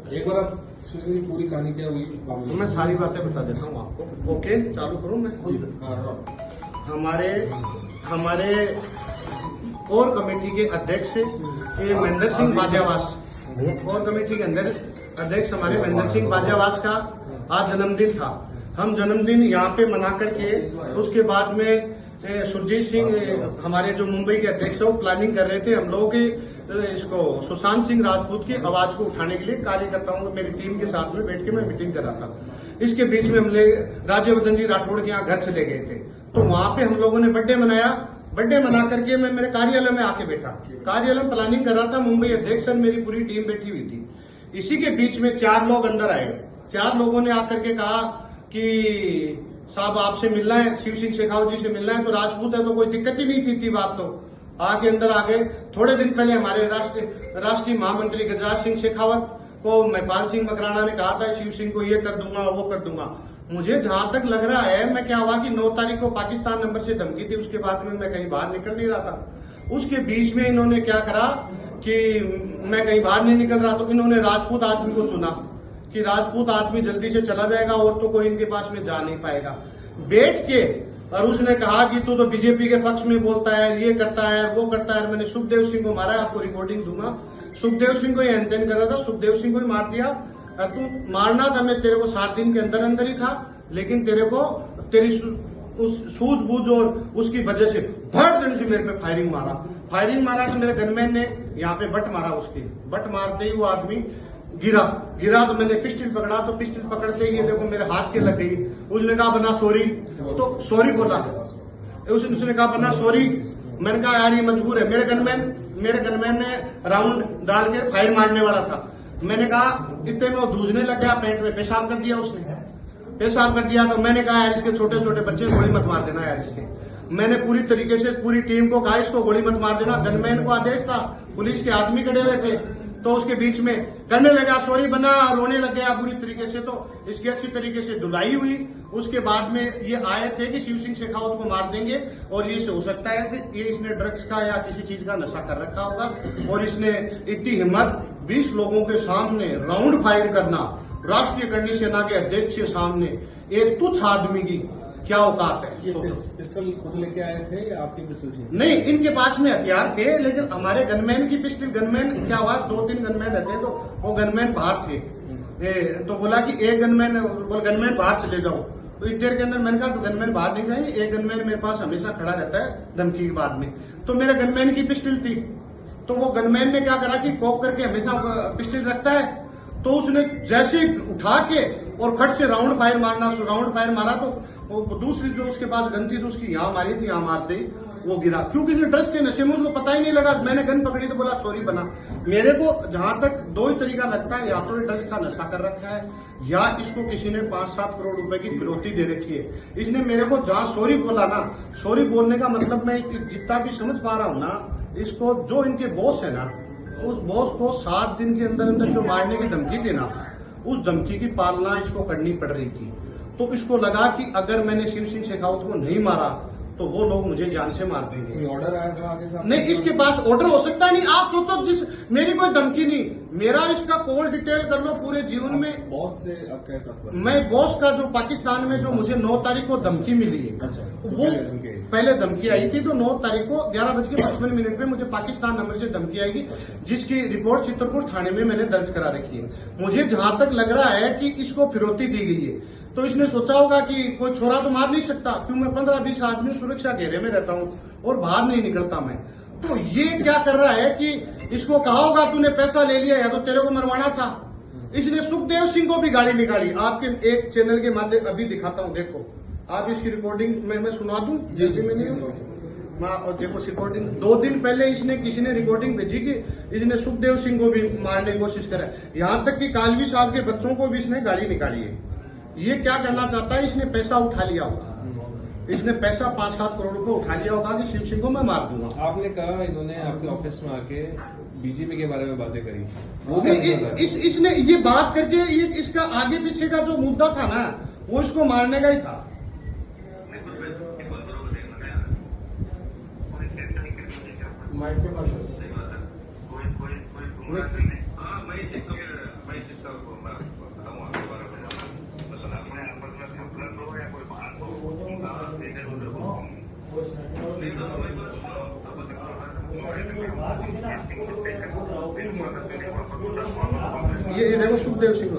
एक बार आप शिवसिंह की पूरी कहानी क्या हुई? मैं सारी बातें बता देता हूँ आपको। ओके, चालू करूँ मैं? हमारे कोर कमेटी के अध्यक्ष ये महेंद्र सिंह बाजावास, कोर कमेटी के अंदर अध्यक्ष हमारे महेंद्र सिंह बाजावास का आज जन्मदिन था। हम जन्मदिन यहाँ पे मना करके उसके बाद में सुरजीत सिंह हमारे जो मुंबई के अध्यक्ष है वो प्लानिंग कर रहे थे हम लोगों के इसको सुशांत सिंह राजपूत की आवाज को उठाने के लिए कार्यकर्ताओं को मेरी टीम के साथ में बैठ के मैं मीटिंग कर रहा था। इसके बीच में हम राज्यवर्धन जी राठौड़ के यहाँ घर चले गए थे, तो वहां पे हम लोगों ने बर्थडे मनाया। बर्थडे मना करके मैं मेरे कार्यालय में आके बैठा, कार्यालय में प्लानिंग कर रहा था। मुंबई अध्यक्ष मेरी पूरी टीम बैठी हुई थी। इसी के बीच में 4 लोग अंदर आए। 4 लोगों ने आकर के कहा कि साहब आपसे मिलना है, शिव सिंह शेखावत जी से मिलना है। तो राजपूत है तो कोई दिक्कत ही नहीं थी बात। तो आगे अंदर आ गए। थोड़े दिन पहले हमारे राष्ट्रीय महामंत्री गजराज सिंह शेखावत को महिपाल सिंह मकराना ने कहा था शिव सिंह को ये कर दूंगा वो कर दूंगा। मुझे जहां तक लग रहा है मैं क्या हुआ कि 9 तारीख को पाकिस्तान नंबर से धमकी थी, उसके बाद में मैं कहीं बाहर निकल नहीं रहा था। उसके बीच में इन्होंने क्या करा कि मैं कहीं बाहर नहीं निकल रहा, तो इन्होंने राजपूत आदमी को चुना कि राजपूत आदमी जल्दी से चला जाएगा और तो कोई इनके पास में जा नहीं पाएगा। बैठ के और उसने कहा कि तू तो बीजेपी के पक्ष में बोलता है, ये करता है वो करता है। मैंने सुखदेव सिंह को मारा, आपको रिकॉर्डिंग दूंगा। सुखदेव सिंह को ये एंटेन कर रहा था, सुखदेव सिंह को ही मार दिया। तू मारना था मैं तेरे को 7 दिन के अंदर अंदर ही था, लेकिन तेरे को तेरी उस सूझबूझ और उसकी वजह से धड़ दिन से मेरे पे फायरिंग मारा तो मेरे गनमैन ने यहाँ पे बट मारा। उसकी बट मारते ही वो आदमी गिरा तो मैंने पिस्टल पकड़ा, तो पिस्टल पकड़ते ही ये देखो मेरे हाथ के लग गई। उसने कहा बना सॉरी, तो सॉरी बोला। उसने कहा बना सॉरी। मैंने कहा यार ये मजबूर है। मेरे गनमैन ने राउंड डाल के फायर मारने वाला था। मैंने कहा इतने में वो दूसने लग गया, पैंट में पेशाब कर दिया उसने। पेशाब कर दिया तो मैंने कहा यार इसके छोटे छोटे बच्चे गोली मत मार देना यार इसके। मैंने पूरी तरीके से पूरी टीम को कहा इसको गोली मत मार देना। गनमैन को आदेश था, पुलिस के आदमी खड़े हुए थे, तो उसके बीच में करने लगा सॉरी बना, रोने लग गया पूरी तरीके से। तो इसकी अच्छी तरीके से धुलाई हुई। उसके बाद में ये आए थे कि शिव सिंह शेखावत को मार देंगे और ये से हो सकता है कि ये इसने ड्रग्स का या किसी चीज का नशा कर रखा होगा। और इसने इतनी हिम्मत 20 लोगों के सामने राउंड फायर करना, राष्ट्रीय करणी सेना के अध्यक्ष के सामने एक तुच्छ आदमी की क्या औकात है। ये पिस्टल खुद लेके आए थे या आपकी पिस्टल थी? नहीं, इनके पास में हथियार थे, लेकिन हमारे गनमैन की पिस्टल, गनमैन क्या हुआ 2-3 गनमैन रहते हैं, तो वो गनमैन बाहर थे। तो बोला कि एक गनमैन बाहर चले जाओ। तो इतनी देर के अंदर मैंने कहा तो गनमैन बाहर नहीं जाएंगे, एक गनमैन मेरे पास हमेशा खड़ा रहता है धमकी के बाद में। तो मेरे गनमैन की पिस्टल थी, तो वो गनमैन ने क्या करा कि कॉक करके हमेशा पिस्टल रखता है, तो उसने जैसे उठा के और खट से राउंड फायर मारा तो वो दूसरी जो उसके पास गन थी तो उसकी यहाँ मारी थी, यहाँ मारते ही वो गिरा। क्योंकि इसने ड्रग्स के नशे में उसको पता ही नहीं लगा। मैंने गन पकड़ी तो बोला सॉरी बना। मेरे को जहां तक 2 ही तरीका लगता है, या तो ये ड्रग्स का नशा कर रखा है या इसको किसी ने 5-7 करोड़ रुपए की फिरौती दे रखी है। इसने मेरे को जहां सॉरी बोला ना, सॉरी बोलने का मतलब मैं जितना भी समझ पा रहा हूं ना, इसको जो इनके बॉस है ना, उस बॉस को 7 दिन के अंदर अंदर जो मारने की धमकी देना, उस धमकी की पालना इसको करनी पड़ रही थी। तो इसको लगा कि अगर मैंने शिव सिंह शेखावत को नहीं मारा तो वो लोग मुझे जान से मार देंगे। ऑर्डर आया था आगे से? नहीं, इसके पास ऑर्डर हो सकता नहीं। आप सोचो मेरी कोई धमकी नहीं, मेरा इसका कॉल डिटेल कर लो पूरे जीवन में। बॉस से आप क्या करते? मैं बॉस का जो पाकिस्तान में जो मुझे 9 तारीख को धमकी मिली है, अच्छा, वो पहले धमकी आई थी। तो 9 तारीख को 11:55 में मुझे पाकिस्तान नंबर से धमकी आएगी, जिसकी रिपोर्ट चित्रकूट थाने में मैंने दर्ज करा रखी है। मुझे जहां तक लग रहा है कि इसको फिरौती दी गई है, तो इसने सोचा होगा कि कोई छोरा तो मार नहीं सकता, क्यों मैं 15-20 आदमी सुरक्षा घेरे में रहता हूं और बाहर नहीं निकलता मैं। तो ये क्या कर रहा है कि इसको कहा होगा तूने पैसा ले लिया या तो तेरे को मरवाना था। इसने सुखदेव सिंह को भी गाली निकाली। आपके एक चैनल के माध्यम अभी दिखाता हूं, देखो आप इसकी रिकॉर्डिंग मैं सुना दूं जैसे मैं नहीं। और देखो रिकॉर्डिंग 2 दिन पहले इसने किसी ने रिकॉर्डिंग भेजी कि इसने सुखदेव सिंह को भी मारने की कोशिश करा। यहां तक कि कालवी साहब के बच्चों को भी इसने गाली निकाली है। ये क्या करना चाहता है, इसने पैसा उठा लिया होगा, इसने पैसा 5-7 करोड़ रुपए उठा लिया होगा कि शिव सिंह को मैं मार दूंगा। आपने कहा इन्होंने आपके ऑफिस में आके बीजेपी के बारे में बातें करी, वो इसने ये बात करके ये इसका आगे पीछे का जो मुद्दा था ना, वो इसको मारने का ही था। ये देखो सुखदेव सिंह।